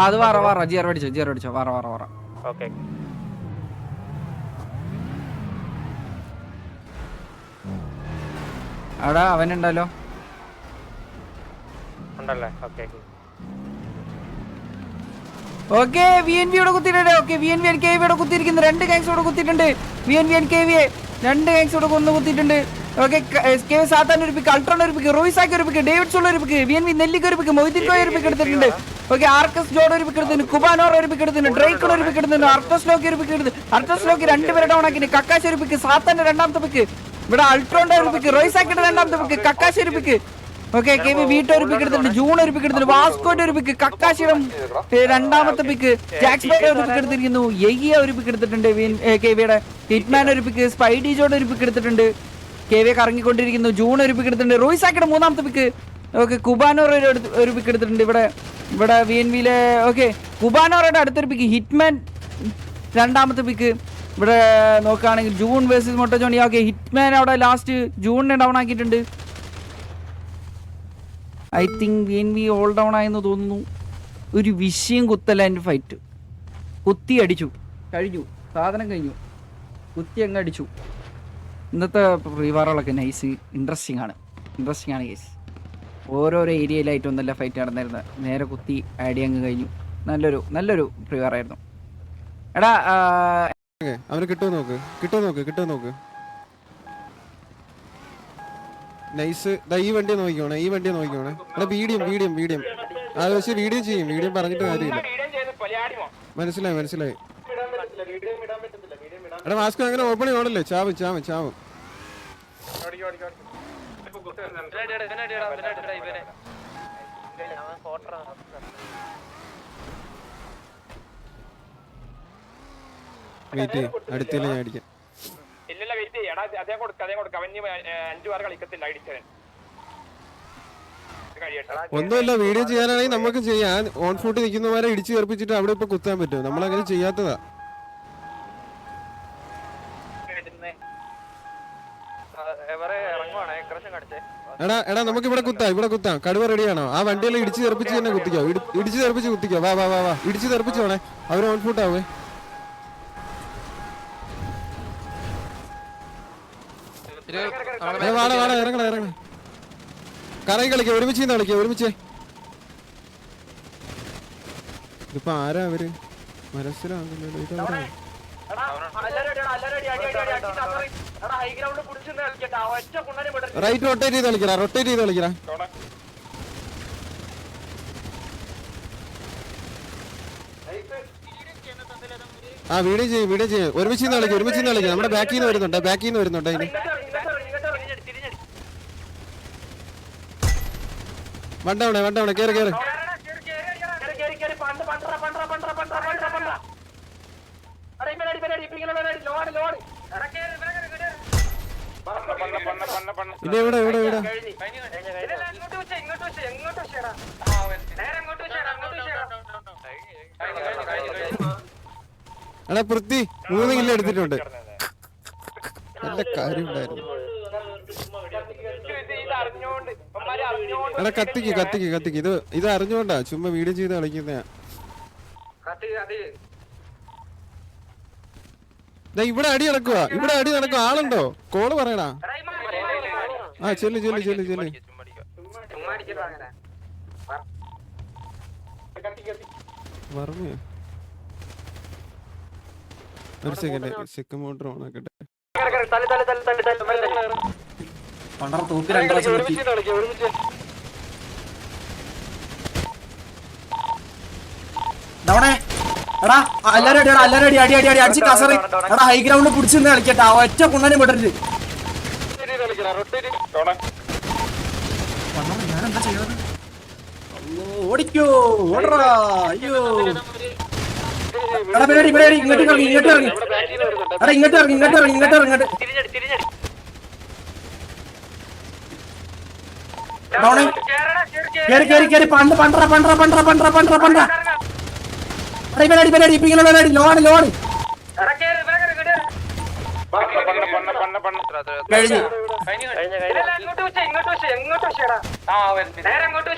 അത് വാറ ജിയർ അടിച്ചോ വാറ ഓക്കെ അവിടെ അവനുണ്ടല്ലോ ഉണ്ടല്ലേ. ഓക്കെ ഓക്കെ VNV ഇവിടെ കുത്തിയിട്ടുണ്ട്. ഓക്കെ VNV NKV ഇവിടെ കുത്തിയിരിക്കുന്നു. 2 ഗാങ്സ് ഇവിടെ കുത്തിയിട്ടുണ്ട്. VNV NKV 2 ഗാങ്സ് ഇവിടെ കൊന്നു കുത്തിയിട്ടുണ്ട്. ഓക്കെ KV സാത്താൻ ഒരു പിക്ക്, അൾട്രോൺ ഒരു പിക്ക്, റോയിസാക്കി ഒരു പിക്ക്, ഡേവിഡ്സ് ഉള്ള ഒരു പിക്ക്, VNV നെല്ലിക്ക് ഒരു പിക്ക്, മൊയ്തീൻ കോയ ഒരു പിക്ക് എടുത്തിട്ടുണ്ട്. ഓക്കെ ആർക്കസ് ജോഡ് ഒരു പിക്ക് എടുത്തിട്ടുണ്ട്, കുബാനോർ ഒരു പിക്ക് എടുത്തിട്ടുണ്ട്, ഡ്രേക്കൺ ഒരു പിക്ക് എടുത്തിട്ടുണ്ട്, അർട്ടോസ്ലോക്കി ഒരു പിക്ക് എടുത്ത്, അർട്ടോസ്ലോക്കി 2 പേരെ ഡൗൺ ആക്കി, കക്കാശ് ഒരു പിക്ക്, സാത്താന്റെ 2ാമത്തെ പിക്ക്, ഇവിടെ അൾട്രോന്റെ ഒരു പിക്ക്, റോയിസാക്കിയുടെ 2ാമത്തെ പിക്ക്, കക്കാശ് ഒരു പിക്ക്. ഓക്കെ KV വീട്ടോ ഒരു പിക്ക് എടുത്തിട്ടുണ്ട്, ജൂൺ ഒരു പിക്ക് എടുത്തിട്ടുണ്ട്, വാസ്കോന്റെ ഒരു പിക്ക്, കക്കാശിയുടെ 2ാമത്തെ പിക്ക്, ജാക്സ്ബേയുടെ ഒരു പിക്ക് എടുത്തിരിക്കുന്നു, യെയ്യ ഒരു പിക്ക് എടുത്തിട്ടുണ്ട്, KVയുടെ ഹിറ്റ്മാൻ ഒരു പിക്ക്, സ്പൈഡി ജോഡ് ഒരു പിക്ക് എടുത്തിട്ടുണ്ട്, KV കറങ്ങിക്കൊണ്ടിരിക്കുന്നു, ജൂൺ ഒരു പിക്ക് എടുത്തിട്ടുണ്ട്, റോയിസാക്കിയുടെ 3ാമത്തെ പിക്ക്. ഓക്കെ കുബാനോർ ഒരു പിക്ക് എടുത്തിട്ടുണ്ട്. ഇവിടെ VNVയിലെ ഓക്കെ കുബാനോറുടെ അടുത്തൊരു പിക്ക്, ഹിറ്റ്മാൻ 2ാമത്തെ പിക്ക്. ഇവിടെ നോക്കുകയാണെങ്കിൽ ജൂൺ വേഴ്സസ് മൊട്ടോജോണി. ഓക്കെ ഹിറ്റ്മാൻ അവിടെ ലാസ്റ്റ് ജൂണിനെ ഡൗൺ ആക്കിയിട്ടുണ്ട്. I think VNV all down ആയെന്ന് തോന്നുന്നു. ഒരു വിഷയം കുത്തല്ല എൻ്റെ ഫൈറ്റ്. കുത്തി അടിച്ചു, കഴിഞ്ഞു, സാധനം കഴിഞ്ഞു, കുത്തി അങ്ങ് അടിച്ചു. ഇന്നത്തെ റിവാറുകളൊക്കെ നൈസ് ഇൻട്രസ്റ്റിംഗ് ആണ് കേസ്. ഓരോരോ ഏരിയയിലായിട്ടൊന്നല്ല ഫൈറ്റ് നടന്നിരുന്നത്. നേരെ കുത്തി ആടി അങ്ങ് കഴിഞ്ഞു. നല്ലൊരു റിവാറായിരുന്നു. എടാ അവന് കിട്ടുമോ നോക്ക്. നൈസ്. ഈ വണ്ടി നോക്കിക്കോണേ. എടാ വീഡിയം അത് പക്ഷേ വീഡിയോ ചെയ്യും. വീഡിയോ പറഞ്ഞിട്ട് കാര്യമില്ല. മനസ്സിലായി. എടാ മാസ്ക് അങ്ങനെ ഓപ്പൺ ചെയ്യണല്ലേ. ചാവും വെയിറ്റ് അടുത്തില്ല ഞാൻ അടിക്കാം. ഒന്നുമില്ല, വീഡിയോ ചെയ്യാനാണെങ്കിൽ നമുക്ക് ചെയ്യാൻ. ഓൺ ഫുട്ട് നിൽക്കുന്നവരെ ഇടിച്ചു ചേർപ്പിച്ചിട്ട് അവിടെ ഇപ്പൊ കുത്താൻ പറ്റും. നമ്മളങ്ങനെ ചെയ്യാത്തതാ. എടാ നമുക്ക് ഇവിടെ കുത്താം. കടുവ റെഡിയാണോ? ആ വണ്ടിയെല്ലാം ഇടിച്ചു തെറിപ്പിച്ച് തന്നെ കുത്തിക്കോ. ഇടിച്ചു തെറിപ്പിച്ച് കുത്തിക്കോ. വാ ഇടിച്ചു തെറിപ്പിച്ചോണേ. അവര് ഓൺ ഫുട്ട് ആവേ. വാടാ ഇറങ്ങണ. കറങ്ങി കളിക്കാം. ഒരുമിച്ച് ഇതിപ്പോ ആരാ അവര്? മനസ്സിലാകുന്നില്ലല്ലോ. ഇതവരാ റൈറ്റ് റൊട്ടേറ്റ് ചെയ്ത് കളിക്കടാ. ആ വീഡിയോ ചെയ്യും. ഒരുമിച്ച് കളിക്കാം. നമ്മുടെ ബാക്കിൽ നിന്ന് വരുന്നുണ്ട് അതിന്. വണ്ടവണേ കേറ്. പിന്നെ എവിടെ എടാ പൃഥ്വി 3 കിലോ എടുത്തിട്ടുണ്ട്. നല്ല കാര്യം ഉണ്ടായിരുന്നു. എടാ കത്തിക്ക്. ഇത് അറിഞ്ഞോണ്ടാ ചുമ്മാ വീഡിയോ ചെയ്ത് കളിക്കുന്നയാ. ഇവിടെ അടി നടക്കുക. ആളുണ്ടോ? കോള് പറയടാ. ആ ചെല്ല്. വർമ്മയോ? ഒരു സെക്കൻഡ് മോട്ടർ ഓൺ ആക്കട്ടെ. എടാ എല്ലാരും അടി അടിച്ച് കസറി. എടാ ഹൈ ഗ്രൗണ്ട് പിടിച്ച് കളിക്കട്ടെ. ഒറ്റ കുണ്ണനെ വിടരുത്. ഞാനെന്താ ചെയ്യാറ്? ഓടിക്കോ ഓടറാ. അയ്യോ എടാ പരിപാടി ഇങ്ങോട്ട് ഇറങ്ങി. എടാ ഇങ്ങോട്ട് ഇറങ്ങി. കേറി പണ്ട. പരിപാടി ഇപ്പിങ്ങനെ ലോണ് കഴിഞ്ഞു. ഇങ്ങോട്ട് നേരെ അങ്ങോട്ട്